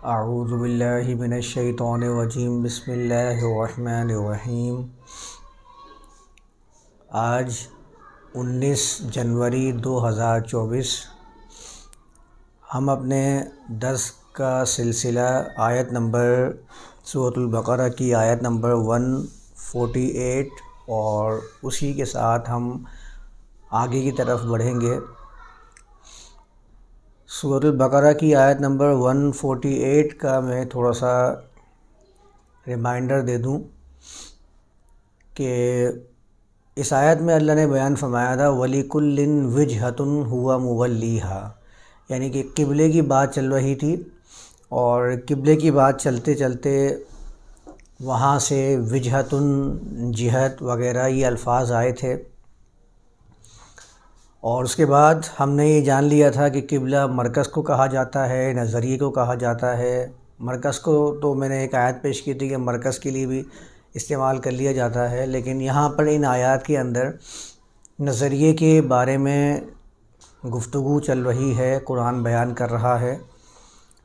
اعوذ باللہ من الشیطان الرجیم، بسم اللہ الرحمن الرحیم۔ آج 19 جنوری 2024 ہم اپنے درس کا سلسلہ آیت نمبر سورۃ البقرہ کی آیت نمبر 148 اور اسی کے ساتھ ہم آگے کی طرف بڑھیں گے۔ سورۃ البقرہ کی آیت نمبر 148 کا میں تھوڑا سا ریمائنڈر دے دوں کہ اس آیت میں اللہ نے بیان فرمایا تھا وَلِكُلٍّ وِجْهَةٌ هُوَ مُوَلِّيهَا، یعنی کہ قبلے کی بات چل رہی تھی اور قبلے کی بات چلتے چلتے وہاں سے وجہتن، جہت وغیرہ یہ الفاظ آئے تھے، اور اس کے بعد ہم نے یہ جان لیا تھا کہ قبلہ مرکز کو کہا جاتا ہے، نظریے کو کہا جاتا ہے۔ مرکز کو تو میں نے ایک آیت پیش کی تھی کہ مرکز کے لیے بھی استعمال کر لیا جاتا ہے، لیکن یہاں پر ان آیات کے اندر نظریے کے بارے میں گفتگو چل رہی ہے، قرآن بیان کر رہا ہے،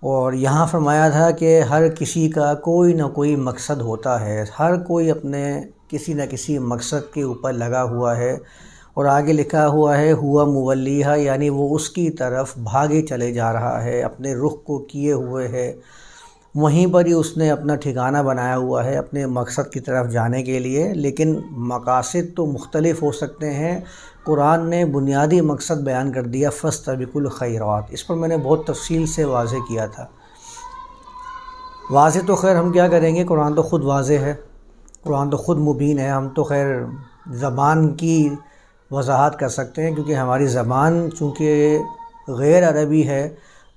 اور یہاں فرمایا تھا کہ ہر کسی کا کوئی نہ کوئی مقصد ہوتا ہے، ہر کوئی اپنے کسی نہ کسی مقصد کے اوپر لگا ہوا ہے، اور آگے لکھا ہوا ہے ہوا مولیہا، یعنی وہ اس کی طرف بھاگے چلے جا رہا ہے، اپنے رخ کو کیے ہوئے ہے، وہیں پر ہی اس نے اپنا ٹھکانہ بنایا ہوا ہے اپنے مقصد کی طرف جانے کے لیے۔ لیکن مقاصد تو مختلف ہو سکتے ہیں، قرآن نے بنیادی مقصد بیان کر دیا فاستبقوا الخیرات۔ اس پر میں نے بہت تفصیل سے واضح کیا تھا۔ واضح تو خیر ہم کیا کریں گے، قرآن تو خود واضح ہے، قرآن تو خود مبین ہے، ہم تو خیر زبان کی وضاحت کر سکتے ہیں، کیونکہ ہماری زبان چونکہ غیر عربی ہے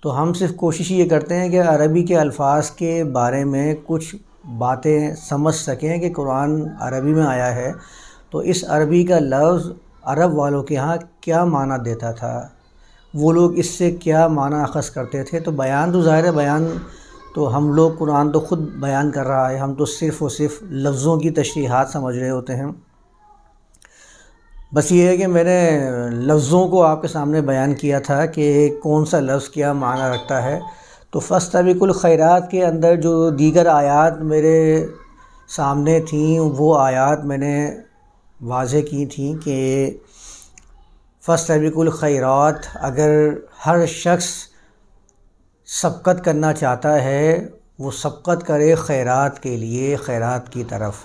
تو ہم صرف کوشش یہ کرتے ہیں کہ عربی کے الفاظ کے بارے میں کچھ باتیں سمجھ سکیں کہ قرآن عربی میں آیا ہے تو اس عربی کا لفظ عرب والوں کے ہاں کیا معنی دیتا تھا، وہ لوگ اس سے کیا معنی اخذ کرتے تھے۔ تو بیان تو ظاہر ہے، بیان تو ہم لوگ قرآن تو خود بیان کر رہا ہے، ہم تو صرف اور صرف لفظوں کی تشریحات سمجھ رہے ہوتے ہیں۔ بس یہ ہے کہ میں نے لفظوں کو آپ کے سامنے بیان کیا تھا کہ کون سا لفظ کیا معنی رکھتا ہے۔ تو فاستبقوا الخیرات کے اندر جو دیگر آیات میرے سامنے تھیں وہ آیات میں نے واضح کی تھیں کہ فاستبقوا الخیرات، اگر ہر شخص سبقت کرنا چاہتا ہے وہ سبقت کرے خیرات کے لیے، خیرات کی طرف،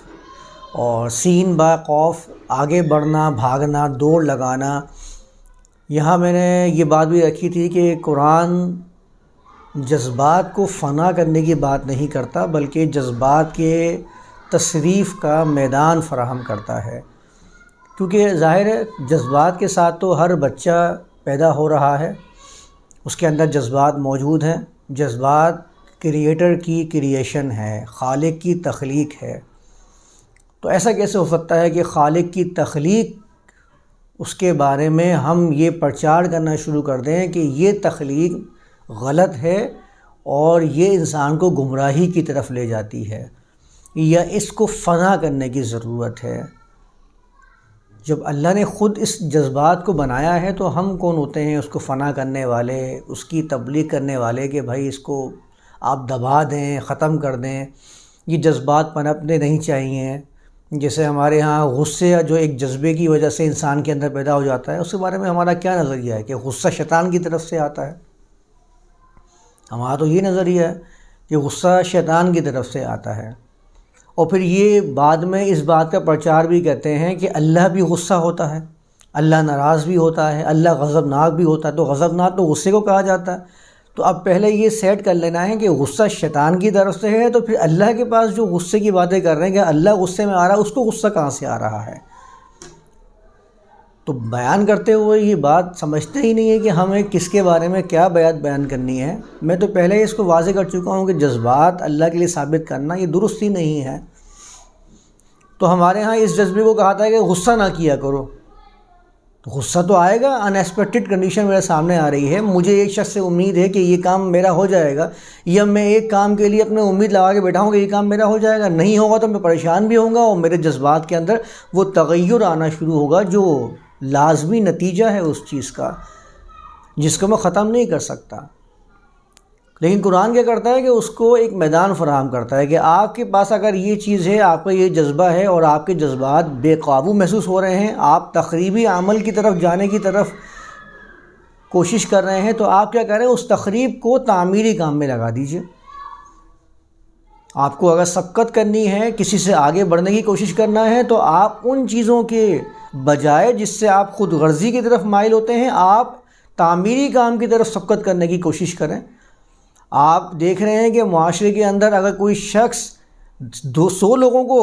اور سین با قوف آگے بڑھنا، بھاگنا، دوڑ لگانا۔ یہاں میں نے یہ بات بھی رکھی تھی کہ قرآن جذبات کو فنا کرنے کی بات نہیں کرتا، بلکہ جذبات کے تصریف کا میدان فراہم کرتا ہے، کیونکہ ظاہر ہے جذبات کے ساتھ تو ہر بچہ پیدا ہو رہا ہے، اس کے اندر جذبات موجود ہیں۔ جذبات کریٹر کی کریشن ہے، خالق کی تخلیق ہے۔ تو ایسا کیسے ہو سکتا ہے کہ خالق کی تخلیق اس کے بارے میں ہم یہ پرچار کرنا شروع کر دیں کہ یہ تخلیق غلط ہے اور یہ انسان کو گمراہی کی طرف لے جاتی ہے، یا اس کو فنا کرنے کی ضرورت ہے؟ جب اللہ نے خود اس جذبات کو بنایا ہے تو ہم کون ہوتے ہیں اس کو فنا کرنے والے، اس کی تبلیغ کرنے والے کہ بھائی اس کو آپ دبا دیں، ختم کر دیں، یہ جذبات پنپنے نہیں چاہیے۔ جیسے ہمارے ہاں غصے جو ایک جذبے کی وجہ سے انسان کے اندر پیدا ہو جاتا ہے، اس کے بارے میں ہمارا کیا نظریہ ہے کہ غصہ شیطان کی طرف سے آتا ہے؟ ہمارا تو یہ نظریہ ہے کہ غصہ شیطان کی طرف سے آتا ہے، اور پھر یہ بعد میں اس بات کا پرچار بھی کرتے ہیں کہ اللہ بھی غصہ ہوتا ہے، اللہ ناراض بھی ہوتا ہے، اللہ غضبناک بھی ہوتا ہے۔ تو غضبناک تو غصے کو کہا جاتا ہے، تو اب پہلے یہ سیٹ کر لینا ہے کہ غصہ شیطان کی طرف سے ہے، تو پھر اللہ کے پاس جو غصے کی باتیں کر رہے ہیں کہ اللہ غصے میں آ رہا ہے، اس کو غصہ کہاں سے آ رہا ہے؟ تو بیان کرتے ہوئے یہ بات سمجھتے ہی نہیں ہے کہ ہمیں کس کے بارے میں کیا بیان کرنی ہے۔ میں تو پہلے اس کو واضح کر چکا ہوں کہ جذبات اللہ کے لیے ثابت کرنا یہ درست ہی نہیں ہے۔ تو ہمارے ہاں اس جذبے کو کہا تھا کہ غصہ نہ کیا کرو، تو غصہ تو آئے گا، ان ایکسپیکٹڈ کنڈیشن میرے سامنے آ رہی ہے، مجھے ایک شخص سے امید ہے کہ یہ کام میرا ہو جائے گا، یا میں ایک کام کے لیے اپنے امید لگا کے بیٹھا ہوں کہ یہ کام میرا ہو جائے گا، نہیں ہوگا تو میں پریشان بھی ہوں گا، اور میرے جذبات کے اندر وہ تغیر آنا شروع ہوگا جو لازمی نتیجہ ہے اس چیز کا، جس کو میں ختم نہیں کر سکتا۔ لیکن قرآن کیا کرتا ہے کہ اس کو ایک میدان فراہم کرتا ہے کہ آپ کے پاس اگر یہ چیز ہے، آپ کا یہ جذبہ ہے اور آپ کے جذبات بے قابو محسوس ہو رہے ہیں، آپ تخریبی عمل کی طرف جانے کی طرف کوشش کر رہے ہیں، تو آپ کیا کریں، اس تخریب کو تعمیری کام میں لگا دیجئے۔ آپ کو اگر سبقت کرنی ہے، کسی سے آگے بڑھنے کی کوشش کرنا ہے، تو آپ ان چیزوں کے بجائے جس سے آپ خود غرضی کی طرف مائل ہوتے ہیں، آپ تعمیری کام کی طرف سبقت کرنے کی کوشش کریں۔ آپ دیکھ رہے ہیں کہ معاشرے کے اندر اگر کوئی شخص 200 لوگوں کو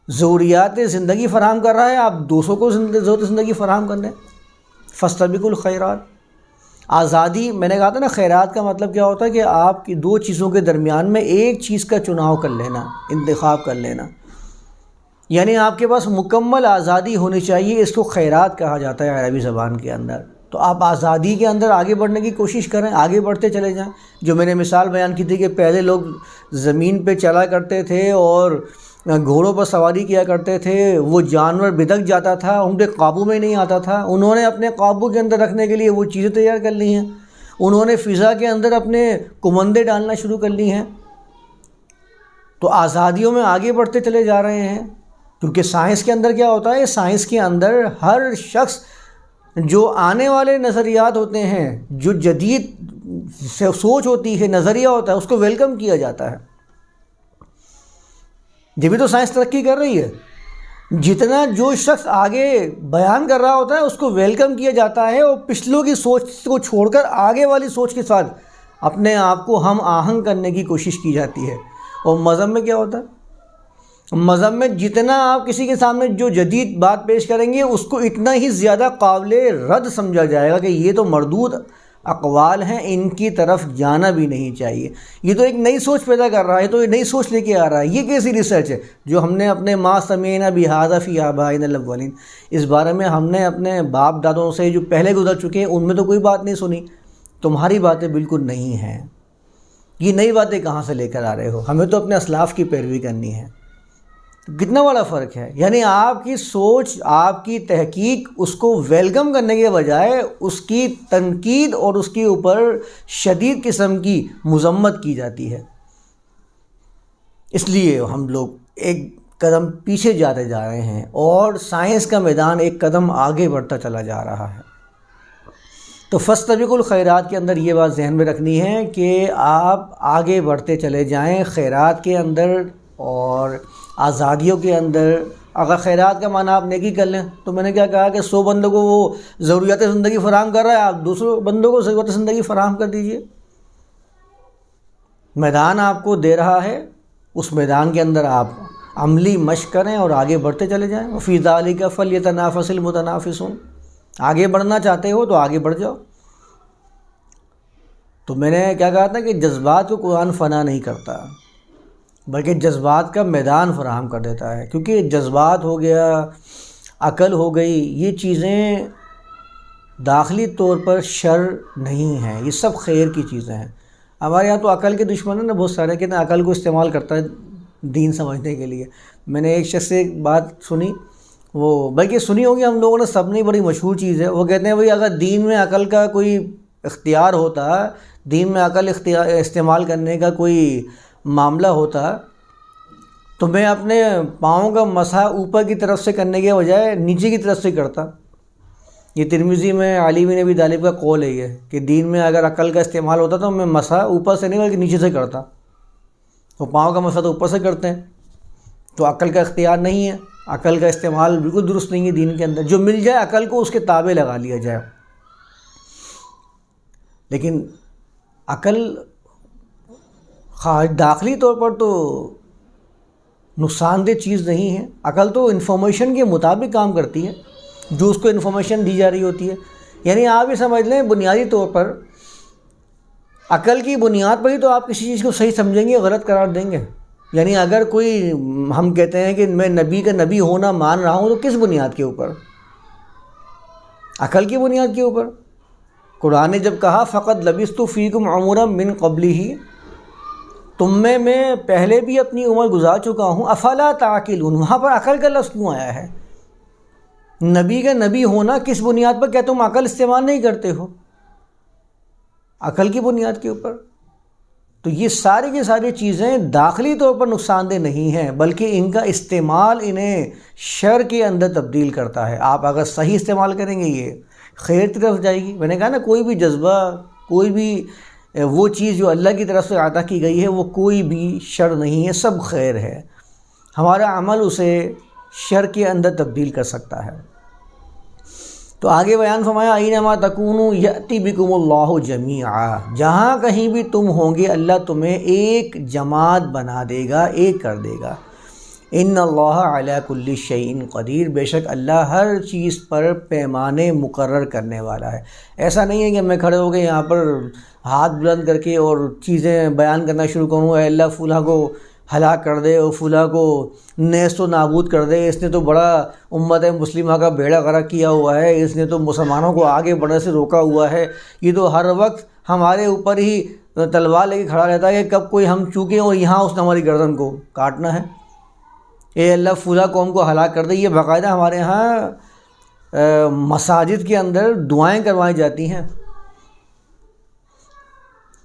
ضروریات زندگی فراہم کر رہا ہے، آپ 200 کو ضرورت زندگی فراہم کر لیں۔ فاستبقوا الخیرات۔ آزادی، میں نے کہا تھا نا، خیرات کا مطلب کیا ہوتا ہے کہ آپ کی دو چیزوں کے درمیان میں ایک چیز کا چناؤ کر لینا، انتخاب کر لینا، یعنی آپ کے پاس مکمل آزادی ہونی چاہیے۔ اس کو خیرات کہا جاتا ہے عربی زبان کے اندر۔ تو آپ آزادی کے اندر آگے بڑھنے کی کوشش کریں، آگے بڑھتے چلے جائیں۔ جو میں نے مثال بیان کی تھی کہ پہلے لوگ زمین پہ چلا کرتے تھے اور گھوڑوں پر سواری کیا کرتے تھے، وہ جانور بدک جاتا تھا، ان کے قابو میں نہیں آتا تھا، انہوں نے اپنے قابو کے اندر رکھنے کے لیے وہ چیزیں تیار کر لی ہیں، انہوں نے فضا کے اندر اپنے کمندے ڈالنا شروع کر لی ہیں۔ تو آزادیوں میں آگے بڑھتے چلے جا رہے ہیں، کیونکہ سائنس کے اندر کیا ہوتا ہے، سائنس کے اندر ہر شخص جو آنے والے نظریات ہوتے ہیں، جو جدید سوچ ہوتی ہے، نظریہ ہوتا ہے، اس کو ویلکم کیا جاتا ہے۔ جبھی تو سائنس ترقی کر رہی ہے۔ جتنا جو شخص آگے بیان کر رہا ہوتا ہے اس کو ویلکم کیا جاتا ہے، اور پچھلوں کی سوچ کو چھوڑ کر آگے والی سوچ کے ساتھ اپنے آپ کو ہم آہنگ کرنے کی کوشش کی جاتی ہے۔ اور مذہب میں کیا ہوتا ہے، مذہب میں جتنا آپ کسی کے سامنے جو جدید بات پیش کریں گے، اس کو اتنا ہی زیادہ قابل رد سمجھا جائے گا کہ یہ تو مردود اقوال ہیں، ان کی طرف جانا بھی نہیں چاہیے، یہ تو ایک نئی سوچ پیدا کر رہا ہے، تو یہ نئی سوچ لے کے آ رہا ہے، یہ کیسی ریسرچ ہے جو ہم نے اپنے ما سمعنا بہذا فی آبائنا الاولین، اس بارے میں ہم نے اپنے باپ دادوں سے جو پہلے گزر چکے ہیں ان میں تو کوئی بات نہیں سنی، تمہاری باتیں بالکل نہیں ہیں، یہ نئی باتیں کہاں سے لے کر آ رہے ہو، ہمیں تو اپنے اسلاف کی پیروی کرنی ہے۔ کتنا بڑا فرق ہے، یعنی آپ کی سوچ، آپ کی تحقیق اس کو ویلکم کرنے کے بجائے اس کی تنقید اور اس کے اوپر شدید قسم کی مذمت کی جاتی ہے۔ اس لیے ہم لوگ ایک قدم پیچھے جاتے جا رہے ہیں اور سائنس کا میدان ایک قدم آگے بڑھتا چلا جا رہا ہے۔ تو فاستبقوا الخیرات کے اندر یہ بات ذہن میں رکھنی ہے کہ آپ آگے بڑھتے چلے جائیں خیرات کے اندر اور آزادیوں کے اندر۔ اگر خیرات کا معنی آپ نیکی کر لیں تو میں نے کیا کہا کہ 100 بندوں کو وہ ضروریات زندگی فراہم کر رہا ہے، آپ 200 بندوں کو ضرورت زندگی فراہم کر دیجئے۔ میدان آپ کو دے رہا ہے، اس میدان کے اندر آپ عملی مشق کریں اور آگے بڑھتے چلے جائیں۔ وفی ذلک فلیتنافس المتنافسون، آگے بڑھنا چاہتے ہو تو آگے بڑھ جاؤ۔ تو میں نے کیا کہا تھا کہ جذبات کو قرآن فنا نہیں کرتا، بلکہ جذبات کا میدان فراہم کر دیتا ہے، کیونکہ جذبات ہو گیا، عقل ہو گئی، یہ چیزیں داخلی طور پر شر نہیں ہیں، یہ سب خیر کی چیزیں ہیں۔ ہمارے یہاں تو عقل کے دشمن ہیں نا بہت سارے، کہ عقل کو استعمال کرتا ہے دین سمجھنے کے لیے۔ میں نے ایک شخص سے ایک بات سنی، وہ بلکہ سنی ہوگی ہم لوگوں نے سب نے، بڑی مشہور چیز ہے، وہ کہتے ہیں بھئی اگر دین میں عقل کا کوئی اختیار ہوتا، دین میں عقل استعمال کرنے کا کوئی معاملہ ہوتا، تو میں اپنے پاؤں کا مسح اوپر کی طرف سے کرنے کے بجائے نیچے کی طرف سے کرتا۔ یہ ترمذی میں علی بن ابی طالب کا قول ہے یہ، کہ دین میں اگر عقل کا استعمال ہوتا تو میں مسح اوپر سے نہیں بلکہ نیچے سے کرتا۔ تو پاؤں کا مسح تو اوپر سے کرتے ہیں، تو عقل کا اختیار نہیں ہے، عقل کا استعمال بالکل درست نہیں ہے دین کے اندر۔ جو مل جائے عقل کو اس کے تابع لگا لیا جائے، لیکن عقل داخلی طور پر تو نقصان دہ چیز نہیں ہے۔ عقل تو انفارمیشن کے مطابق کام کرتی ہے، جو اس کو انفارمیشن دی جا رہی ہوتی ہے۔ یعنی آپ یہ سمجھ لیں بنیادی طور پر عقل کی بنیاد پر ہی تو آپ کسی چیز کو صحیح سمجھیں گے، غلط قرار دیں گے۔ یعنی اگر کوئی، ہم کہتے ہیں کہ میں نبی کا نبی ہونا مان رہا ہوں، تو کس بنیاد کے اوپر؟ عقل کی بنیاد کے اوپر۔ قرآن نے جب کہا فقط لبثت فیکم عمرا من قبلہ، تم میں پہلے بھی اپنی عمر گزار چکا ہوں، افلا تعقلون، وہاں پر عقل کا لفظ کیوں آیا ہے؟ نبی کا نبی ہونا کس بنیاد پر؟ کیا تم عقل استعمال نہیں کرتے ہو؟ عقل کی بنیاد کے اوپر۔ تو یہ ساری کی ساری چیزیں داخلی طور پر نقصان دہ نہیں ہیں، بلکہ ان کا استعمال انہیں شر کے اندر تبدیل کرتا ہے۔ آپ اگر صحیح استعمال کریں گے یہ خیر کی طرف جائے گی۔ میں نے کہا نا، کوئی بھی جذبہ، کوئی بھی وہ چیز جو اللہ کی طرف سے عطا کی گئی ہے، وہ کوئی بھی شر نہیں ہے، سب خیر ہے۔ ہمارا عمل اسے شر کے اندر تبدیل کر سکتا ہے۔ تو آگے بیان فرمایا اینما تکونوا یأتی بکم اللہ جمیعا، جہاں کہیں بھی تم ہوں گے اللہ تمہیں ایک جماعت بنا دے گا، ایک کر دے گا۔ ان اللہ علی کل شیء قدیر، بے شک اللہ ہر چیز پر پیمانے مقرر کرنے والا ہے۔ ایسا نہیں ہے کہ میں کھڑے ہو کے یہاں پر ہاتھ بلند کر کے اور چیزیں بیان کرنا شروع کروں، اے اللہ فلاں کو ہلاک کر دے اور فلاں کو نیست و نابود کر دے، اس نے تو بڑا امت مسلمہ کا بیڑا غرق کیا ہوا ہے، اس نے تو مسلمانوں کو آگے بڑھنے سے روکا ہوا ہے، یہ تو ہر وقت ہمارے اوپر ہی تلوار لے کے کھڑا رہتا ہے کہ کب کوئی ہم چوکیں اور یہاں اس نے ہماری گردن کو کاٹنا ہے۔ اے اللہ فلاں قوم کو ہلاک کر دے۔ یہ باقاعدہ ہمارے ہاں مساجد کے اندر دعائیں کروائی جاتی ہیں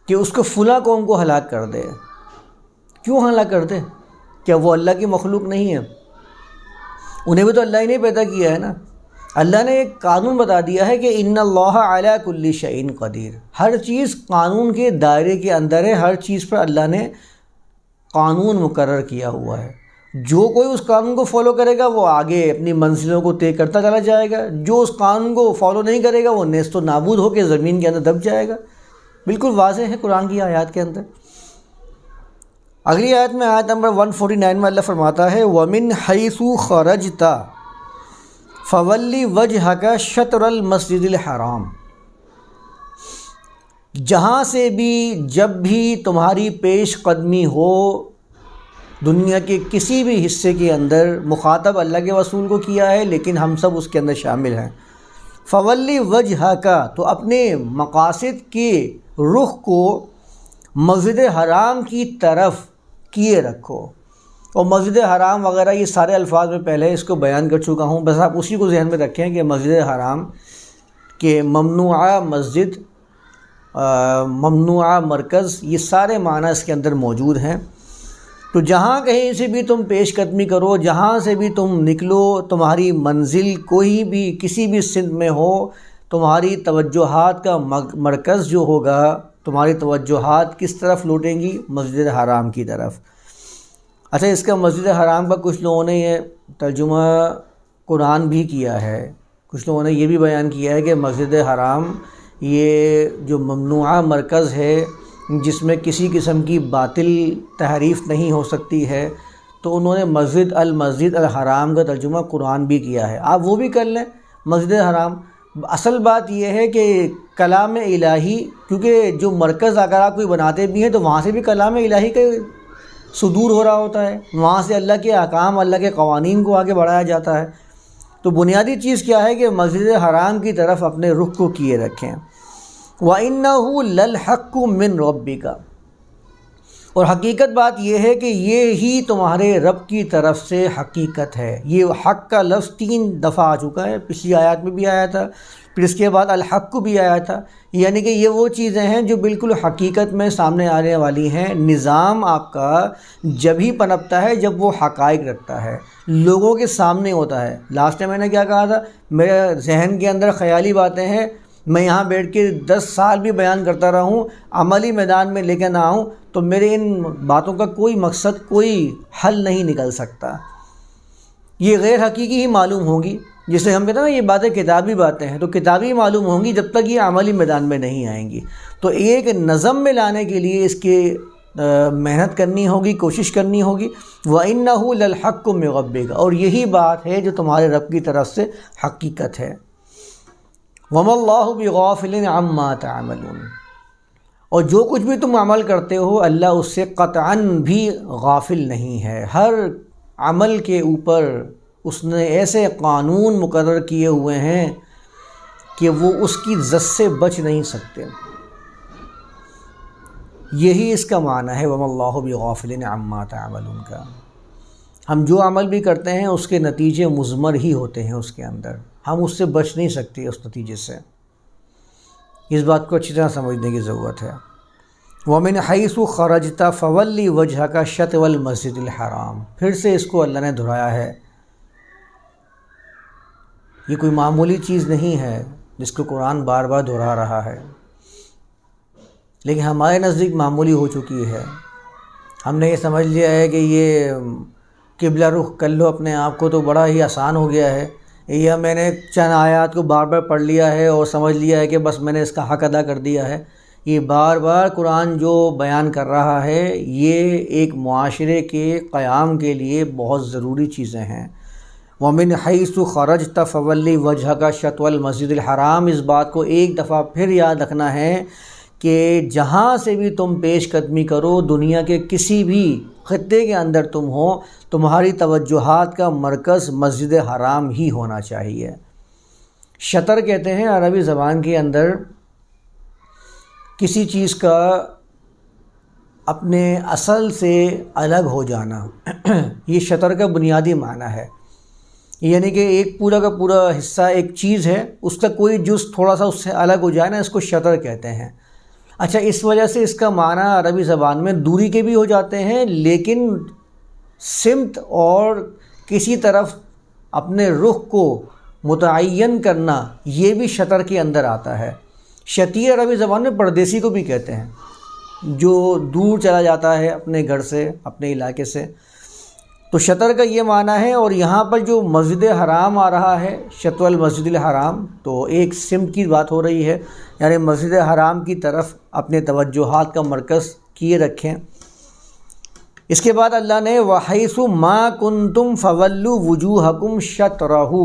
کہ اس کو فلاں قوم کو ہلاک کر دے۔ کیوں ہلاک کر دے؟ کیا وہ اللہ کی مخلوق نہیں ہے؟ انہیں بھی تو اللہ ہی نے پیدا کیا ہے نا۔ اللہ نے ایک قانون بتا دیا ہے کہ ان اللہ علی کل شیء قدیر، ہر چیز قانون کے دائرے کے اندر ہے، ہر چیز پر اللہ نے قانون مقرر کیا ہوا ہے۔ جو کوئی اس قانون کو فالو کرے گا وہ آگے اپنی منزلوں کو طے کرتا چلا جائے گا، جو اس قانون کو فالو نہیں کرے گا وہ نیست و نابود ہو کے زمین کے اندر دب جائے گا۔ بالکل واضح ہے قرآن کی آیات کے اندر۔ اگلی آیت میں، آیت نمبر 149 میں اللہ فرماتا ہے وَمِنْ حَيْثُ خَرَجْتَ فَوَلِّ وَجْهَكَ شَطْرَ الْمَسْجِدِ الْحَرَامِ، جہاں سے بھی جب بھی تمہاری پیش قدمی ہو دنیا کے کسی بھی حصے کے اندر، مخاطب اللہ کے رسول کو کیا ہے لیکن ہم سب اس کے اندر شامل ہیں۔ فَوَلِّ وَجْهَكَ، تو اپنے مقاصد کے رخ کو مسجد حرام کی طرف کیے رکھو۔ اور مسجد حرام وغیرہ یہ سارے الفاظ میں پہلے اس کو بیان کر چکا ہوں، بس آپ اسی کو ذہن میں رکھیں کہ مسجد حرام کے ممنوعہ مسجد، ممنوعہ مرکز، یہ سارے معنی اس کے اندر موجود ہیں۔ تو جہاں کہیں سے بھی تم پیش قدمی کرو، جہاں سے بھی تم نکلو، تمہاری منزل کوئی بھی کسی بھی سمت میں ہو، تمہاری توجہات کا مرکز جو ہوگا، تمہاری توجہات کس طرف لوٹیں گی؟ مسجد حرام کی طرف۔ اچھا، اس کا مسجد حرام کا کچھ لوگوں نے یہ ترجمہ قرآن بھی کیا ہے، کچھ لوگوں نے یہ بھی بیان کیا ہے کہ مسجد حرام یہ جو ممنوعہ مرکز ہے جس میں کسی قسم کی باطل تحریف نہیں ہو سکتی ہے، تو انہوں نے مسجد الحرام کا ترجمہ قرآن بھی کیا ہے۔ آپ وہ بھی کر لیں، مسجد حرام۔ اصل بات یہ ہے کہ کلام الہی، کیونکہ جو مرکز اگر آپ کوئی بناتے بھی ہیں تو وہاں سے بھی کلام الہی کا صدور ہو رہا ہوتا ہے، وہاں سے اللہ کے احکام، اللہ کے قوانین کو آگے بڑھایا جاتا ہے۔ تو بنیادی چیز کیا ہے کہ مسجد حرام کی طرف اپنے رخ کو کیے رکھیں۔ وَإِنَّهُ لَلْحَقُّ مِن رَبِّكَ، اور حقیقت بات یہ ہے کہ یہ ہی تمہارے رب کی طرف سے حقیقت ہے۔ یہ حق کا لفظ 3 دفعہ آ چکا ہے، پچھلی آیات میں بھی آیا تھا، پھر اس کے بعد الحق بھی آیا تھا، یعنی کہ یہ وہ چیزیں ہیں جو بالکل حقیقت میں سامنے آنے والی ہیں۔ نظام آپ کا جب ہی پنپتا ہے جب وہ حقائق رکھتا ہے، لوگوں کے سامنے ہوتا ہے۔ لاسٹ میں نے کیا کہا تھا؟ میرے ذہن کے اندر خیالی باتیں ہیں، میں یہاں بیٹھ کے 10 سال بھی بیان کرتا رہا ہوں، عملی میدان میں لے کے نہ آؤں تو میرے ان باتوں کا کوئی مقصد، کوئی حل نہیں نکل سکتا۔ یہ غیر حقیقی ہی معلوم ہوگی، جسے ہم کہتے ہیں نا یہ باتیں کتابی باتیں ہیں، تو کتابی معلوم ہوں گی جب تک یہ عملی میدان میں نہیں آئیں گی۔ تو ایک نظم میں لانے کے لیے اس کے محنت کرنی ہوگی، کوشش کرنی ہوگی۔ وَإِنَّهُ لَلْحَقُّ مِن رَبِّكَ، اور یہی بات ہے جو تمہارے رب کی طرف سے حقیقت ہے۔ وَمَا اللَّهُ بِغَافِلٍ عَمَّا تَعْمَلُونَ، اور جو کچھ بھی تم عمل کرتے ہو اللہ اس سے قطعاً بھی غافل نہیں ہے۔ ہر عمل کے اوپر اس نے ایسے قانون مقرر کیے ہوئے ہیں کہ وہ اس کی زد سے بچ نہیں سکتے۔ یہی اس کا معنی ہے وَمَا اللَّهُ بِغَافِلٍ عَمَّا تَعْمَلُونَ کا۔ ہم جو عمل بھی کرتے ہیں اس کے نتیجے مضمر ہی ہوتے ہیں، اس کے اندر ہم اس سے بچ نہیں سکتے اس نتیجے سے۔ اس بات کو اچھی طرح سمجھنے کی ضرورت ہے۔ وَمِنْ حَيْثُ خَرَجْتَ فَوَلِّ وَجْهَكَ شَطْرَ الْمَسْجِدِ الْحَرَامِ، پھر سے اس کو اللہ نے دہرایا ہے۔ یہ کوئی معمولی چیز نہیں ہے جس کو قرآن بار بار دہرا رہا ہے، لیکن ہمارے نزدیک معمولی ہو چکی ہے۔ ہم نے یہ سمجھ لیا ہے کہ یہ قبلہ رخ کر لو اپنے آپ کو تو بڑا ہی آسان ہو گیا ہے، یا میں نے چند آیات کو بار بار پڑھ لیا ہے اور سمجھ لیا ہے کہ بس میں نے اس کا حق ادا کر دیا ہے۔ یہ بار بار قرآن جو بیان کر رہا ہے یہ ایک معاشرے کے قیام کے لیے بہت ضروری چیزیں ہیں۔ وَمِنْ حَيْثُ خَرَجْتَ فَوَلِّ وَجْهَكَ شَطْرَ الْمَسْجِدِ الْحَرَامِ، اس بات کو ایک دفعہ پھر یاد رکھنا ہے کہ جہاں سے بھی تم پیش قدمی کرو، دنیا کے کسی بھی خطے کے اندر تم ہو، تمہاری توجہات کا مرکز مسجد حرام ہی ہونا چاہیے۔ شطر کہتے ہیں عربی زبان کے اندر کسی چیز کا اپنے اصل سے الگ ہو جانا، یہ شطر کا بنیادی معنی ہے۔ یعنی کہ ایک پورا کا پورا حصہ ایک چیز ہے، اس کا کوئی جز تھوڑا سا اس سے الگ ہو جائے نا، اس کو شطر کہتے ہیں۔ اچھا، اس وجہ سے اس کا معنی عربی زبان میں دوری کے بھی ہو جاتے ہیں، لیکن سمت اور کسی طرف اپنے رخ کو متعین کرنا یہ بھی شطر کے اندر آتا ہے۔ شطیر عربی زبان میں پردیسی کو بھی کہتے ہیں، جو دور چلا جاتا ہے اپنے گھر سے، اپنے علاقے سے۔ تو شطر کا یہ معنی ہے، اور یہاں پر جو مسجد حرام آ رہا ہے، شطر المسجد الحرام، تو ایک سمت کی بات ہو رہی ہے، یعنی مسجد حرام کی طرف اپنے توجہات کا مرکز کیے رکھیں۔ اس کے بعد اللہ نے وَحَيْثُ مَا كُنْتُمْ فَوَلُّوا وُجُوهَكُمْ شَطْرَهُ،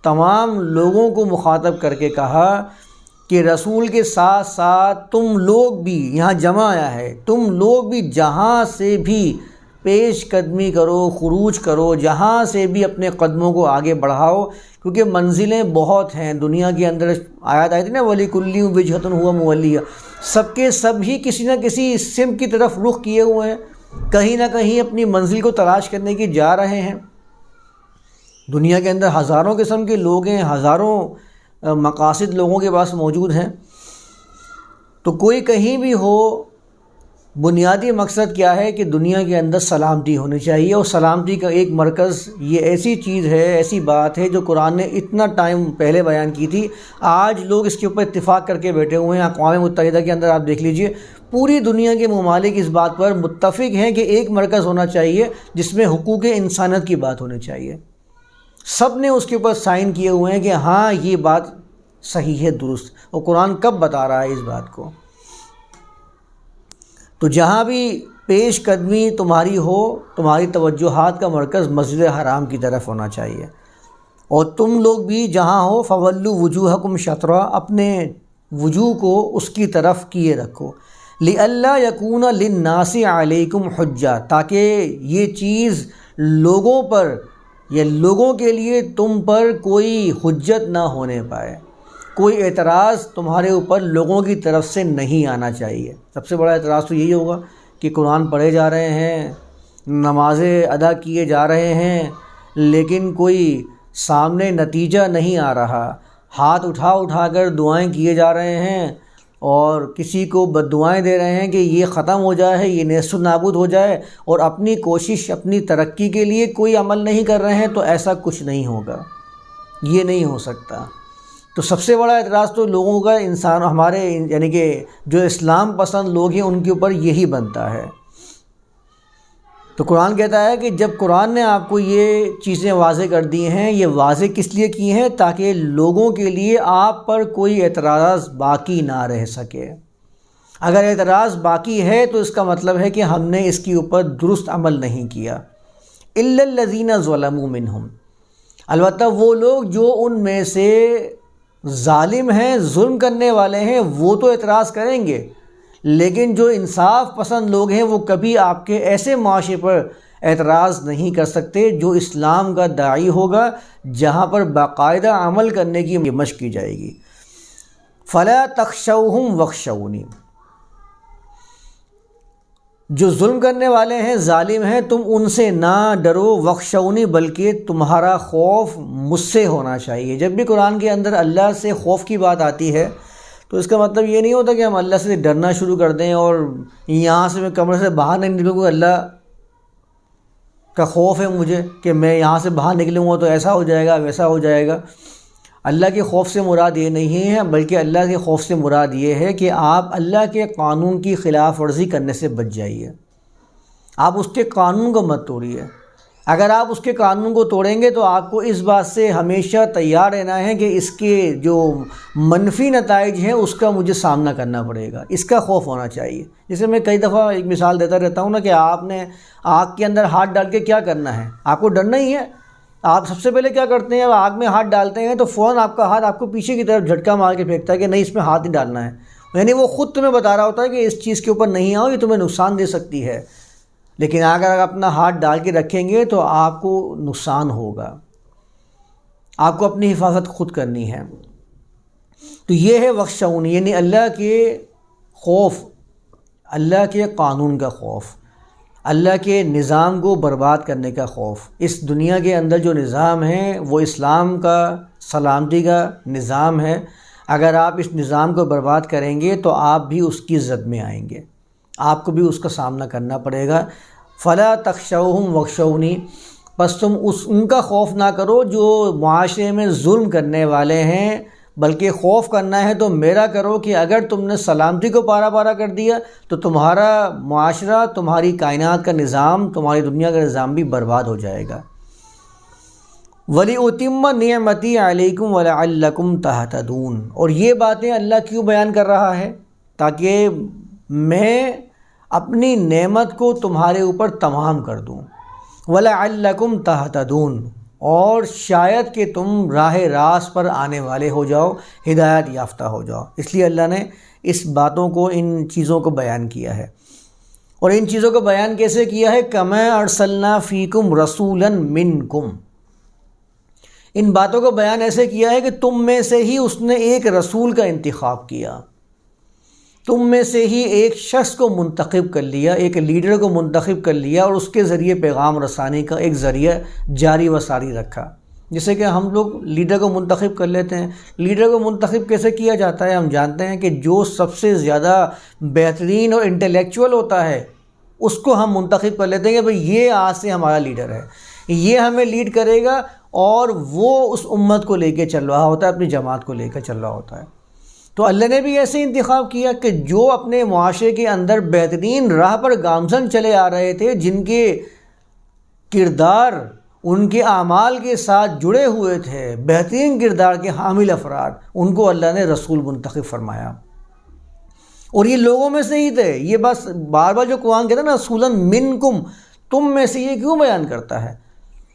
تمام لوگوں کو مخاطب کر کے کہا کہ رسول کے ساتھ ساتھ تم لوگ بھی، یہاں جمع آیا ہے، تم لوگ بھی جہاں سے بھی پیش قدمی کرو، خروج کرو، جہاں سے بھی اپنے قدموں کو آگے بڑھاؤ، کیونکہ منزلیں بہت ہیں دنیا کے اندر۔ آیات آئی تھی نا، وَلِكُلِّ وِجْهَةٌ هُوَ مُوَلِّيهَا، سب کے سب ہی کسی نہ کسی سمت کی طرف رخ کیے ہوئے ہیں، کہیں نہ کہیں اپنی منزل کو تلاش کرنے کی جا رہے ہیں۔ دنیا کے اندر ہزاروں قسم کے لوگ ہیں، ہزاروں مقاصد لوگوں کے پاس موجود ہیں، تو کوئی کہیں بھی ہو، بنیادی مقصد کیا ہے کہ دنیا کے اندر سلامتی ہونی چاہیے، اور سلامتی کا ایک مرکز یہ ایسی چیز ہے، ایسی بات ہے جو قرآن نے اتنا ٹائم پہلے بیان کی تھی۔ آج لوگ اس کے اوپر اتفاق کر کے بیٹھے ہوئے ہیں۔ اقوام متحدہ کے اندر آپ دیکھ لیجئے، پوری دنیا کے ممالک اس بات پر متفق ہیں کہ ایک مرکز ہونا چاہیے جس میں حقوق انسانیت کی بات ہونی چاہیے۔ سب نے اس کے اوپر سائن کیے ہوئے ہیں کہ ہاں یہ بات صحیح ہے، درست۔ اور قرآن کب بتا رہا ہے اس بات کو؟ تو جہاں بھی پیش قدمی تمہاری ہو، تمہاری توجہات کا مرکز مسجد حرام کی طرف ہونا چاہیے، اور تم لوگ بھی جہاں ہو فَوَلُّوا وُجُوهَكُمْ شَطْرَهُ، اپنے وجوہ کو اس کی طرف کیے رکھو، لِأَلَّا يَكُونَ لِلنَّاسِ عَلَيْكُمْ حُجَّةٌ، تاکہ یہ چیز لوگوں پر یا لوگوں کے لیے تم پر کوئی حجت نہ ہونے پائے، کوئی اعتراض تمہارے اوپر لوگوں کی طرف سے نہیں آنا چاہیے۔ سب سے بڑا اعتراض تو یہی ہوگا کہ قرآن پڑھے جا رہے ہیں، نمازیں ادا کیے جا رہے ہیں، لیکن کوئی سامنے نتیجہ نہیں آ رہا، ہاتھ اٹھا اٹھا کر دعائیں کیے جا رہے ہیں، اور کسی کو بد دعائیں دے رہے ہیں کہ یہ ختم ہو جائے، یہ نیست و نابود ہو جائے، اور اپنی کوشش، اپنی ترقی کے لیے کوئی عمل نہیں کر رہے ہیں، تو ایسا کچھ نہیں ہوگا، یہ نہیں ہو سکتا۔ تو سب سے بڑا اعتراض تو لوگوں کا، انسان ہمارے یعنی کہ جو اسلام پسند لوگ ہیں ان کے اوپر یہی بنتا ہے۔ تو قرآن کہتا ہے کہ جب قرآن نے آپ کو یہ چیزیں واضح کر دی ہیں، یہ واضح کس لیے کی ہیں؟ تاکہ لوگوں کے لیے آپ پر کوئی اعتراض باقی نہ رہ سکے۔ اگر اعتراض باقی ہے تو اس کا مطلب ہے کہ ہم نے اس کے اوپر درست عمل نہیں کیا۔ إِلَّا الَّذِينَ ظَلَمُوا مِنْهُمْ، البتہ وہ لوگ جو ان میں سے ظالم ہیں، ظلم کرنے والے ہیں، وہ تو اعتراض کریں گے، لیکن جو انصاف پسند لوگ ہیں وہ کبھی آپ کے ایسے معاشرے پر اعتراض نہیں کر سکتے جو اسلام کا داعی ہوگا، جہاں پر باقاعدہ عمل کرنے کی مشق کی جائے گی۔ فَلَا تَخْشَوْهُمْ وَاخْشَوْنِي، جو ظلم کرنے والے ہیں، ظالم ہیں، تم ان سے نہ ڈرو، وَاخْشَوْنِي، بلکہ تمہارا خوف مجھ سے ہونا چاہیے۔ جب بھی قرآن کے اندر اللہ سے خوف کی بات آتی ہے تو اس کا مطلب یہ نہیں ہوتا کہ ہم اللہ سے ڈرنا شروع کر دیں اور یہاں سے میں کمرے سے باہر نہیں نکلوں گا، اللہ کا خوف ہے مجھے کہ میں یہاں سے باہر نکلوں گا تو ایسا ہو جائے گا ویسا ہو جائے گا۔ اللہ کے خوف سے مراد یہ نہیں ہے، بلکہ اللہ کے خوف سے مراد یہ ہے کہ آپ اللہ کے قانون کی خلاف ورزی کرنے سے بچ جائیے، آپ اس کے قانون کو مت توڑیے۔ اگر آپ اس کے قانون کو توڑیں گے تو آپ کو اس بات سے ہمیشہ تیار رہنا ہے کہ اس کے جو منفی نتائج ہیں اس کا مجھے سامنا کرنا پڑے گا، اس کا خوف ہونا چاہیے۔ جیسے میں کئی دفعہ ایک مثال دیتا رہتا ہوں نا کہ آپ نے آگ کے اندر ہاتھ ڈال کے کیا کرنا ہے، آپ کو ڈرنا ہی ہے۔ آپ سب سے پہلے کیا کرتے ہیں، آگ میں ہاتھ ڈالتے ہیں تو فوراً آپ کا ہاتھ آپ کو پیچھے کی طرف جھٹکا مار کے پھینکتا ہے کہ نہیں اس میں ہاتھ نہیں ڈالنا ہے، یعنی وہ خود تمہیں بتا رہا ہوتا ہے کہ اس چیز کے اوپر نہیں آؤ، یہ تمہیں نقصان دے سکتی ہے۔ لیکن اگر آپ اپنا ہاتھ ڈال کے رکھیں گے تو آپ کو نقصان ہوگا، آپ کو اپنی حفاظت خود کرنی ہے۔ تو یہ ہے وخشونی، یعنی اللہ کے خوف، اللہ کے قانون کا خوف، اللہ کے نظام کو برباد کرنے کا خوف۔ اس دنیا کے اندر جو نظام ہے وہ اسلام کا سلامتی کا نظام ہے، اگر آپ اس نظام کو برباد کریں گے تو آپ بھی اس کی زد میں آئیں گے، آپ کو بھی اس کا سامنا کرنا پڑے گا۔ فلا تخشوہم وخشونی، بس تم ان کا خوف نہ کرو جو معاشرے میں ظلم کرنے والے ہیں، بلکہ خوف کرنا ہے تو میرا کرو کہ اگر تم نے سلامتی کو پارا پارا کر دیا تو تمہارا معاشرہ، تمہاری کائنات کا نظام، تمہاری دنیا کا نظام بھی برباد ہو جائے گا۔ وَلِأُتِمَّ نِعْمَتِي عَلَيْكُمْ وَلَعَلَّكُمْ تَهْتَدُونَ، اور یہ باتیں اللہ کیوں بیان کر رہا ہے؟ تاکہ میں اپنی نعمت کو تمہارے اوپر تمام کر دوں، وَلَعَلَّكُمْ تَهْتَدُونَ، اور شاید کہ تم راہ راست پر آنے والے ہو جاؤ، ہدایت یافتہ ہو جاؤ۔ اس لیے اللہ نے اس باتوں کو، ان چیزوں کو بیان کیا ہے۔ اور ان چیزوں کو بیان کیسے کیا ہے؟ کَمَا أَرْسَلْنَا فِيكُمْ رَسُولًا مِّنْكُمْ، ان باتوں کو بیان ایسے کیا ہے کہ تم میں سے ہی اس نے ایک رسول کا انتخاب کیا، تم میں سے ہی ایک شخص کو منتخب کر لیا، ایک لیڈر کو منتخب کر لیا اور اس کے ذریعے پیغام رسانی کا ایک ذریعہ جاری و ساری رکھا۔ جیسے کہ ہم لوگ لیڈر کو منتخب کر لیتے ہیں، لیڈر کو منتخب کیسے کیا جاتا ہے؟ ہم جانتے ہیں کہ جو سب سے زیادہ بہترین اور انٹلیکچوئل ہوتا ہے اس کو ہم منتخب کر لیتے ہیں کہ بھئی یہ آج سے ہمارا لیڈر ہے، یہ ہمیں لیڈ کرے گا، اور وہ اس امت کو لے کے چل رہا ہوتا ہے، اپنی جماعت کو لے کے چل رہا ہوتا ہے۔ تو اللہ نے بھی ایسے انتخاب کیا کہ جو اپنے معاشرے کے اندر بہترین راہ پر گامزن چلے آ رہے تھے، جن کے کردار ان کے اعمال کے ساتھ جڑے ہوئے تھے، بہترین کردار کے حامل افراد، ان کو اللہ نے رسول منتخب فرمایا، اور یہ لوگوں میں سے ہی تھے۔ یہ بس بار بار جو قرآن کہتا ہے نا رسولاً منکم، تم میں سے، یہ کیوں بیان کرتا ہے؟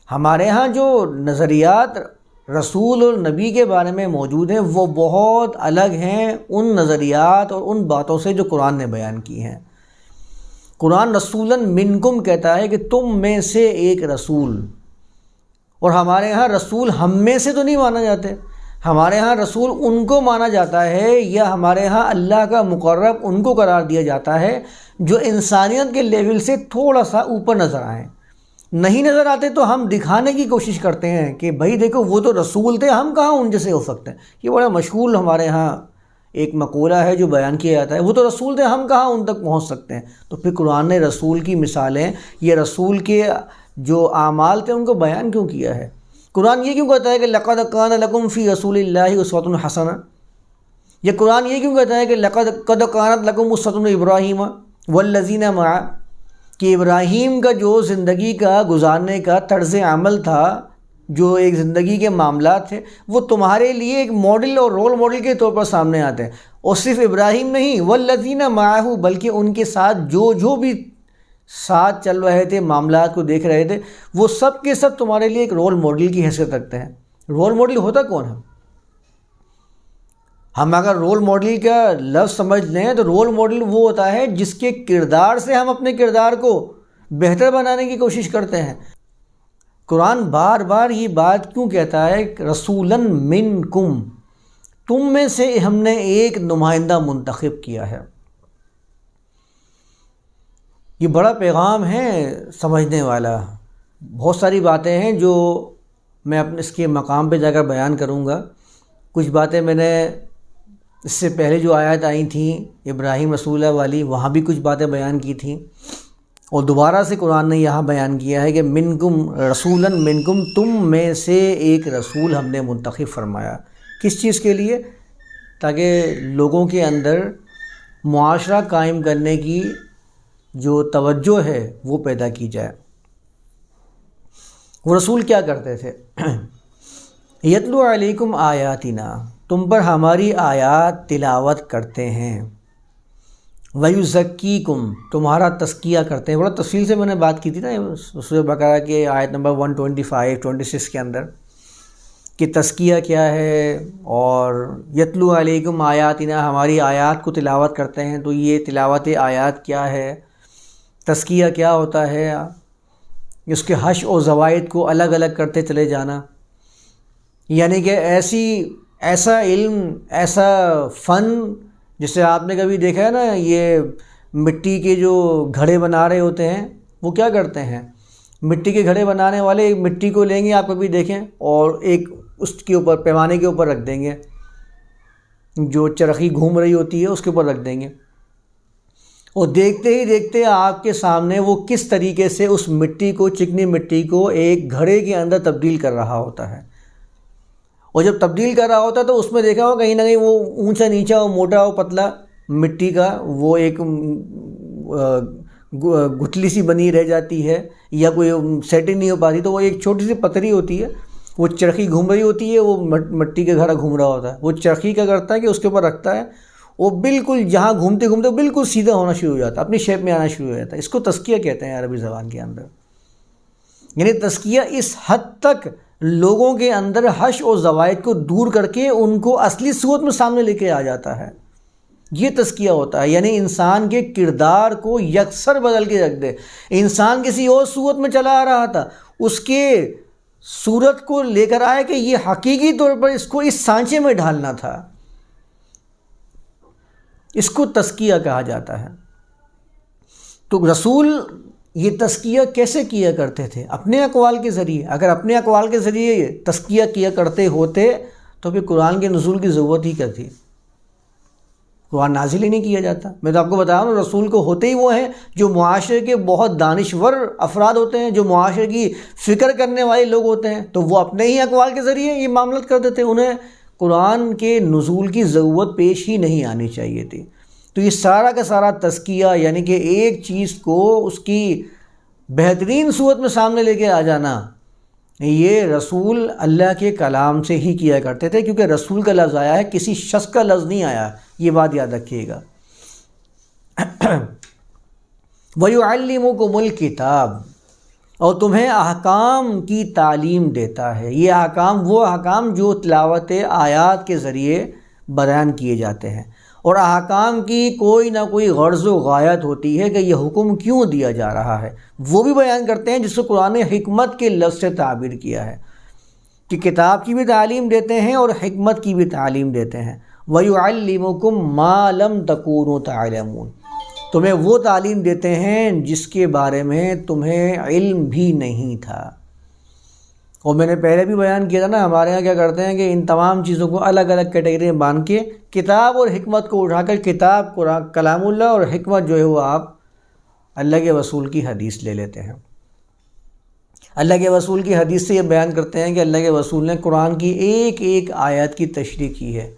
ہمارے ہاں جو نظریات رسول اور نبی کے بارے میں موجود ہیں وہ بہت الگ ہیں ان نظریات اور ان باتوں سے جو قرآن نے بیان کی ہیں۔ قرآن رسولاً منکم کہتا ہے کہ تم میں سے ایک رسول، اور ہمارے ہاں رسول ہم میں سے تو نہیں مانا جاتے، ہمارے ہاں رسول ان کو مانا جاتا ہے، یا ہمارے ہاں اللہ کا مقرب ان کو قرار دیا جاتا ہے جو انسانیت کے لیول سے تھوڑا سا اوپر نظر آئیں۔ نہیں نظر آتے تو ہم دکھانے کی کوشش کرتے ہیں کہ بھائی دیکھو وہ تو رسول تھے، ہم کہاں ان جیسے ہو سکتے ہیں۔ یہ بڑا مشہور ہمارے ہاں ایک مقولہ ہے جو بیان کیا جاتا ہے، وہ تو رسول تھے، ہم کہاں ان تک پہنچ سکتے ہیں۔ تو پھر قرآن نے رسول کی مثالیں، یہ رسول کے جو اعمال تھے ان کو بیان کیوں کیا ہے؟ قرآن یہ کیوں کہتا ہے کہ لقد کان لکم فی رسول اللہ اسوۃ حسنہ؟ یہ قرآن یہ کیوں کہتا ہے کہ قد کانت لکم اسوۃ ابراہیم والذین معہ، کہ ابراہیم کا جو زندگی کا گزارنے کا طرز عمل تھا، جو ایک زندگی کے معاملات تھے، وہ تمہارے لیے ایک ماڈل اور رول ماڈل کے طور پر سامنے آتے ہیں۔ اور صرف ابراہیم نہیں، والذین معہ، بلکہ ان کے ساتھ جو بھی ساتھ چل رہے تھے، معاملات کو دیکھ رہے تھے، وہ سب کے سب تمہارے لیے ایک رول ماڈل کی حیثیت رکھتے ہیں۔ رول ماڈل ہوتا کون ہے؟ ہم اگر رول ماڈل کا لفظ سمجھ لیں تو رول ماڈل وہ ہوتا ہے جس کے کردار سے ہم اپنے کردار کو بہتر بنانے کی کوشش کرتے ہیں۔ قرآن بار بار یہ بات کیوں کہتا ہے رسولاً منکم، تم میں سے ہم نے ایک نمائندہ منتخب کیا ہے؟ یہ بڑا پیغام ہے سمجھنے والا۔ بہت ساری باتیں ہیں جو میں اپنے اس کے مقام پہ جا کر بیان کروں گا۔ کچھ باتیں میں نے اس سے پہلے جو آیات آئی تھیں ابراہیم رسول اللہ والی، وہاں بھی کچھ باتیں بیان کی تھیں، اور دوبارہ سے قرآن نے یہاں بیان کیا ہے کہ منکم رسولاً منکم، تم میں سے ایک رسول ہم نے منتخب فرمایا۔ کس چیز کے لیے؟ تاکہ لوگوں کے اندر معاشرہ قائم کرنے کی جو توجہ ہے وہ پیدا کی جائے۔ وہ رسول کیا کرتے تھے؟ یتلو علیکم آیاتنا، تم پر ہماری آیات تلاوت کرتے ہیں، وَيُزَكِّيكُمْ، تمہارا تزکیہ کرتے ہیں۔ بڑا تفصیل سے میں نے بات کی تھی نا سورہ بقرہ کے آیت نمبر 125-26 کے اندر کہ تزکیہ کیا ہے، اور یتلو علیکم آیاتنا، ہماری آیات کو تلاوت کرتے ہیں، تو یہ تلاوت آیات کیا ہے، تزکیہ کیا ہوتا ہے، اس کے حش و زوائد کو الگ الگ کرتے چلے جانا، یعنی کہ ایسا علم، ایسا فن، جسے آپ نے کبھی دیکھا ہے نا، یہ مٹی کے جو گھڑے بنا رہے ہوتے ہیں، وہ کیا کرتے ہیں، مٹی کے گھڑے بنانے والے ایک مٹی کو لیں گے، آپ کبھی دیکھیں، اور ایک اس کے اوپر پیمانے کے اوپر رکھ دیں گے، جو چرخی گھوم رہی ہوتی ہے اس کے اوپر رکھ دیں گے، اور دیکھتے ہی دیکھتے آپ کے سامنے وہ کس طریقے سے اس مٹی کو، چکنی مٹی کو ایک گھڑے کے اندر تبدیل کر رہا ہوتا ہے۔ اور جب تبدیل کر رہا ہوتا ہے تو اس میں دیکھا ہو کہیں نہ کہیں وہ اونچا نیچا اور موٹا اور پتلا مٹی کا وہ ایک گٹھلی سی بنی رہ جاتی ہے، یا کوئی سیٹنگ نہیں ہو پاتی، تو وہ ایک چھوٹی سی پتری ہوتی ہے، وہ چرخی گھوم رہی ہوتی ہے، وہ مٹی کے گھڑا گھوم رہا ہوتا ہے، وہ چرخی کیا کرتا ہے کہ اس کے اوپر رکھتا ہے، وہ بالکل جہاں گھومتے گھومتے بالکل سیدھا ہونا شروع ہو جاتا ہے، اپنی شیپ میں آنا شروع ہو جاتا ہے۔ اس کو تزکیہ کہتے ہیں عربی زبان کے اندر۔ یعنی تزکیہ اس حد تک لوگوں کے اندر حش و زوائد کو دور کر کے ان کو اصلی صورت میں سامنے لے کے آ جاتا ہے، یہ تزکیہ ہوتا ہے۔ یعنی انسان کے کردار کو یکسر بدل کے رکھ دے۔ انسان کسی اور صورت میں چلا آ رہا تھا، اس کے صورت کو لے کر آئے کہ یہ حقیقی طور پر اس کو اس سانچے میں ڈھالنا تھا، اس کو تزکیہ کہا جاتا ہے۔ تو رسول یہ تزکیہ کیسے کیا کرتے تھے؟ اپنے اقوال کے ذریعے۔ اگر اپنے اقوال کے ذریعے تزکیہ کیا کرتے ہوتے تو پھر قرآن کے نزول کی ضرورت ہی کیا تھی؟ قرآن نازل ہی نہیں کیا جاتا۔ میں تو آپ کو بتا رہا ہوں، رسول کو ہوتے ہی وہ ہیں جو معاشرے کے بہت دانشور افراد ہوتے ہیں، جو معاشرے کی فکر کرنے والے لوگ ہوتے ہیں، تو وہ اپنے ہی اقوال کے ذریعے یہ معاملات کر دیتے، انہیں قرآن کے نزول کی ضرورت پیش ہی نہیں آنی چاہیے تھی۔ تو یہ سارا کا سارا تزکیہ، یعنی کہ ایک چیز کو اس کی بہترین صورت میں سامنے لے کے آ جانا، یہ رسول اللہ کے کلام سے ہی کیا کرتے تھے، کیونکہ رسول کا لفظ آیا ہے، کسی شخص کا لفظ نہیں آیا، یہ بات یاد رکھیے گا۔ وَيُعَلِّمُكُمُ الْكِتَابَ، اور تمہیں احکام کی تعلیم دیتا ہے۔ یہ احکام وہ احکام جو تلاوت آیات کے ذریعے بیان کیے جاتے ہیں، اور احکام کی کوئی نہ کوئی غرض و غایت ہوتی ہے کہ یہ حکم کیوں دیا جا رہا ہے، وہ بھی بیان کرتے ہیں، جس کو قرآن نے حکمت کے لفظ سے تعبیر کیا ہے کہ کتاب کی بھی تعلیم دیتے ہیں اور حکمت کی بھی تعلیم دیتے ہیں۔ وَيُعَلِّمُكُم مَّا لَمْ تَكُونُوا تَعْلَمُونَ، تمہیں وہ تعلیم دیتے ہیں جس کے بارے میں تمہیں علم بھی نہیں تھا۔ اور میں نے پہلے بھی بیان کیا تھا نا، ہمارے ہاں کیا کرتے ہیں کہ ان تمام چیزوں کو الگ الگ کیٹیگری میں باندھ کے کتاب اور حکمت کو اٹھا کر کتاب قرآن کلام اللہ اور حکمت جو ہے وہ آپ اللہ کے رسول کی حدیث لے لیتے ہیں۔ اللہ کے رسول کی حدیث سے یہ بیان کرتے ہیں کہ اللہ کے رسول نے قرآن کی ایک ایک آیت کی تشریح کی ہے۔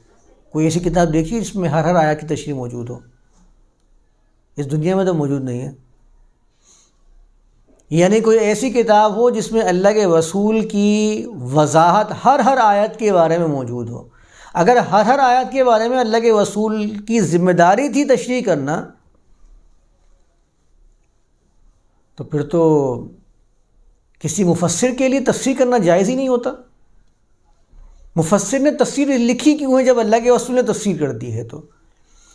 کوئی ایسی کتاب دیکھیے جس میں ہر آیت کی تشریح موجود ہو؟ اس دنیا میں تو موجود نہیں ہے۔ یعنی کوئی ایسی کتاب ہو جس میں اللہ کے رسول کی وضاحت ہر آیت کے بارے میں موجود ہو۔ اگر ہر آیت کے بارے میں اللہ کے رسول کی ذمہ داری تھی تشریح کرنا، تو پھر تو کسی مفسر کے لیے تفسیر کرنا جائز ہی نہیں ہوتا۔ مفسر نے تفسیر لکھی کیوں ہے جب اللہ کے رسول نے تفسیر کر دی ہے؟ تو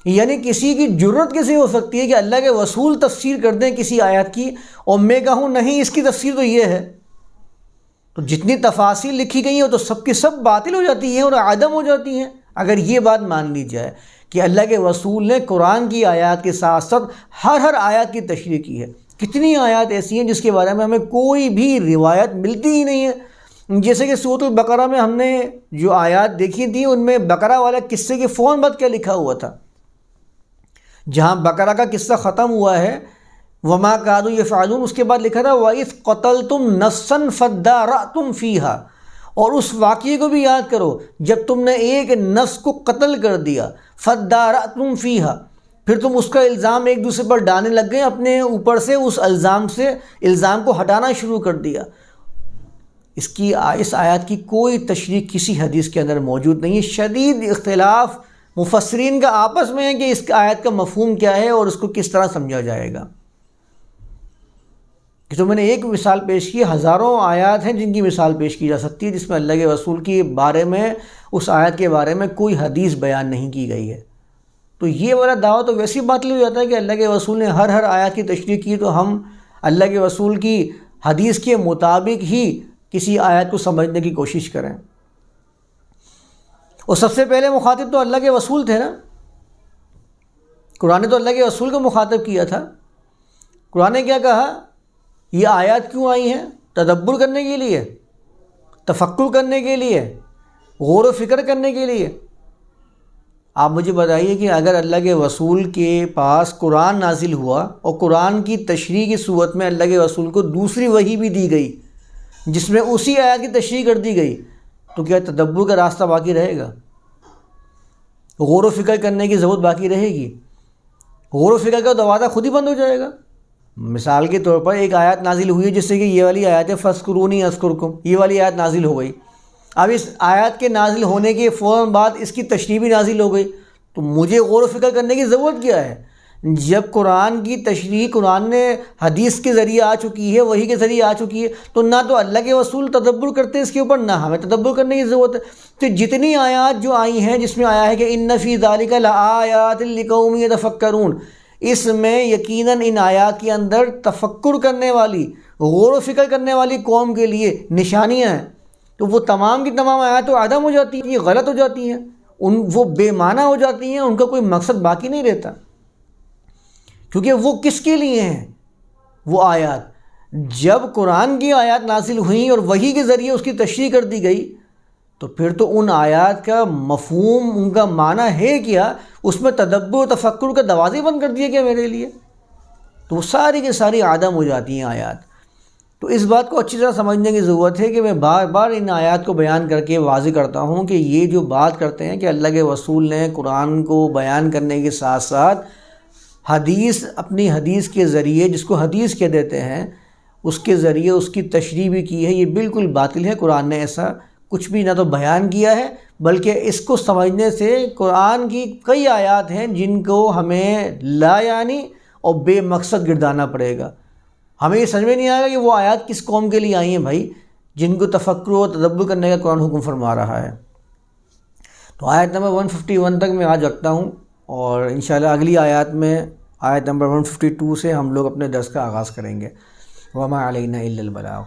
یعنی کسی کی جرت کیسے ہو سکتی ہے کہ اللہ کے رسول تفسیر کر دیں کسی آیت کی، اور میں کہوں نہیں اس کی تفسیر تو یہ ہے؟ تو جتنی تفاصیل لکھی گئی ہیں تو سب کی سب باطل ہو جاتی ہیں اور عدم ہو جاتی ہیں اگر یہ بات مان لی جائے کہ اللہ کے رسول نے قرآن کی آیات کے ساتھ ساتھ ہر آیات کی تشریح کی ہے۔ کتنی آیات ایسی ہیں جس کے بارے میں ہمیں کوئی بھی روایت ملتی ہی نہیں ہے، جیسے کہ سورۃ البقرہ میں ہم نے جو آیات دیکھی تھی ان میں بقرہ والا قصے کے فوراً بعد کیا لکھا ہوا تھا؟ جہاں بقرہ کا قصہ ختم ہوا ہے وما کانوا یفعلون، اس کے بعد لکھا تھا وَإِذْ قَتَلْتُمْ نَفْسًا فَادَّارَأْتُمْ فِيهَا، اور اس واقعے کو بھی یاد کرو جب تم نے ایک نفس کو قتل کر دیا، فَادَّارَأْتُمْ فِيهَا، پھر تم اس کا الزام ایک دوسرے پر ڈالنے لگ گئے، اپنے اوپر سے اس الزام کو ہٹانا شروع کر دیا۔ اس آیات کی کوئی تشریح کسی حدیث کے اندر موجود نہیں ہے۔ شدید اختلاف مفسرین کا آپس میں ہے کہ اس آیت کا مفہوم کیا ہے اور اس کو کس طرح سمجھا جائے گا۔ کہ تو میں نے ایک مثال پیش کی، ہزاروں آیات ہیں جن کی مثال پیش کی جا سکتی ہے جس میں اللہ کے رسول کے بارے میں، اس آیت کے بارے میں کوئی حدیث بیان نہیں کی گئی ہے۔ تو یہ والا دعویٰ تو ویسی باطل ہو جاتا ہے کہ اللہ کے رسول نے ہر آیات کی تشریح کی تو ہم اللہ کے رسول کی حدیث کے مطابق ہی کسی آیت کو سمجھنے کی کوشش کریں۔ اور سب سے پہلے مخاطب تو اللہ کے رسول تھے نا، قرآن نے تو اللہ کے رسول کو مخاطب کیا تھا۔ قرآن نے کیا کہا؟ یہ آیات کیوں آئی ہیں؟ تدبر کرنے کے لیے، تفکر کرنے کے لیے، غور و فکر کرنے کے لیے۔ آپ مجھے بتائیے کہ اگر اللہ کے رسول کے پاس قرآن نازل ہوا اور قرآن کی تشریح کی صورت میں اللہ کے رسول کو دوسری وحی بھی دی گئی جس میں اسی آیات کی تشریح کر دی گئی، تو کیا تدبر کا راستہ باقی رہے گا؟ غور و فکر کرنے کی ضرورت باقی رہے گی؟ غور و فکر کا دروازہ خود ہی بند ہو جائے گا۔ مثال کے طور پر ایک آیت نازل ہوئی ہے جس سے کہ یہ والی آیت ہے فَاذْكُرُونِی أَذْكُرْكُمْ، یہ والی آیت نازل ہو گئی۔ اب اس آیت کے نازل ہونے کے فوراً بعد اس کی تشریح بھی نازل ہو گئی، تو مجھے غور و فکر کرنے کی ضرورت کیا ہے؟ جب قرآن کی تشریح قرآن نے حدیث کے ذریعے آ چکی ہے، وحی کے ذریعے آ چکی ہے، تو نہ تو اللہ کے رسول تدبر کرتے اس کے اوپر، نہ ہمیں تدبر کرنے کی ضرورت ہے۔ تو جتنی آیات جو آئی ہیں جس میں آیا ہے کہ اِنَّ فِی ذَلِکَ لَآیَاتٍ لِقَوْمٍ یَتَفَکَّرُونَ، اس میں یقیناً ان آیات کے اندر تفکر کرنے والی، غور و فکر کرنے والی قوم کے لیے نشانیاں ہیں۔ تو وہ تمام کی تمام آیات تو عدم ہو جاتی ہیں، یہ غلط ہو جاتی ہیں، وہ بے معنی ہو جاتی ہیں، ان کا کوئی مقصد باقی نہیں رہتا، کیونکہ وہ کس کے لیے ہیں وہ آیات؟ جب قرآن کی آیات نازل ہوئیں اور وحی کے ذریعے اس کی تشریح کر دی گئی، تو پھر تو ان آیات کا مفہوم، ان کا معنی ہے کیا؟ اس میں تدبر و تفکر کا دروازے بند کر دیے کیا میرے لیے؟ تو وہ ساری کی ساری عدم ہو جاتی ہیں آیات۔ تو اس بات کو اچھی طرح سمجھنے کی ضرورت ہے کہ میں بار بار ان آیات کو بیان کر کے واضح کرتا ہوں کہ یہ جو بات کرتے ہیں کہ اللہ کے رسول نے قرآن کو بیان کرنے کے ساتھ ساتھ حدیث، اپنی حدیث کے ذریعے، جس کو حدیث کہہ دیتے ہیں، اس کے ذریعے اس کی تشریح بھی کی ہے، یہ بالکل باطل ہے۔ قرآن نے ایسا کچھ بھی نہ تو بیان کیا ہے، بلکہ اس کو سمجھنے سے قرآن کی کئی آیات ہیں جن کو ہمیں لا یعنی اور بے مقصد گردانا پڑے گا۔ ہمیں یہ سمجھ میں نہیں آئے گا کہ وہ آیات کس قوم کے لیے آئی ہیں بھائی، جن کو تفکر و تدبر کرنے کا قرآن حکم فرما رہا ہے۔ تو آیت نمبر 151 تک میں آج رکھتا ہوں، اور انشاءاللہ اگلی آیات میں آیت نمبر 152 سے ہم لوگ اپنے درس کا آغاز کریں گے۔ وما علینا الا البلاغ۔